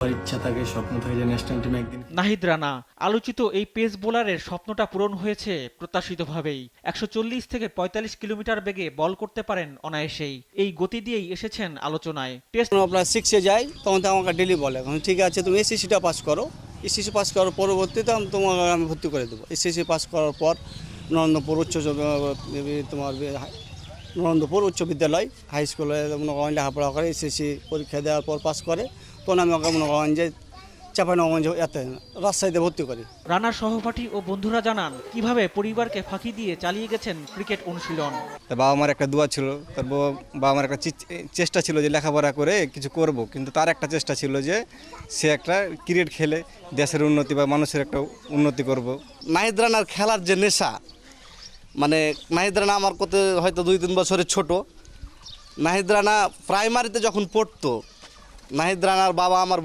আমার ইচ্ছা থাকে, স্বপ্ন থাকে যে ন্যাশনাল টিমে একদিন। নাহিদ রানা আলোচিত এই পেস বোলারের স্বপ্নটা পূরণ হয়েছে প্রত্যাশিতভাবেই। ১৪০ থেকে ৪৫ কিলোমিটার বেগে বল করতে পারেন অনায়াসেই। এই গতি দিয়েই এসেছেন আলোচনায়। টেস্ট যখন আপনার সিক্সে যাই তখন তো আমাকে ডেলি বলে, এখন ঠিক আছে তুমি এসএসসিটা পাস করো, এসএসসি পাস করার পরবর্তীতে তোমাকে আমি ভর্তি করে দেবো। এসএসসি পাস করার পর নরেন্দ্রপুর নরেন্দ্রপুর উচ্চ বিদ্যালয় হাই স্কুলে মনে করেন লেখাপড়া করে, এসএসসি পরীক্ষা দেওয়ার পর পাস করে, তখন আমি ওকে মনে করেন যে চাঁপাইনবাবগঞ্জ এতে রাজশাহীতে ভর্তি করি। রানার সহপাঠী ও বন্ধুরা জানান কিভাবে পরিবারকে ফাঁকি দিয়ে চালিয়ে গেছেন ক্রিকেট অনুশীলন। তার বাবা মার একটা দোয়া ছিল, তার বাবা মার একটা চেষ্টা ছিল যে লেখাপড়া করে কিছু করব, কিন্তু তার একটা চেষ্টা ছিল যে সে একটা ক্রিকেট খেলে দেশের উন্নতি বা মানুষের একটা উন্নতি করব। নাহিদ রানার খেলার যে নেশা, মানে নাহিদ রানা আমার কত হয়তো 2-3 বছরের ছোট। নাহিদ রানা প্রাইমারিতে যখন পড়তো, নাহিদ রানার বাবা আমার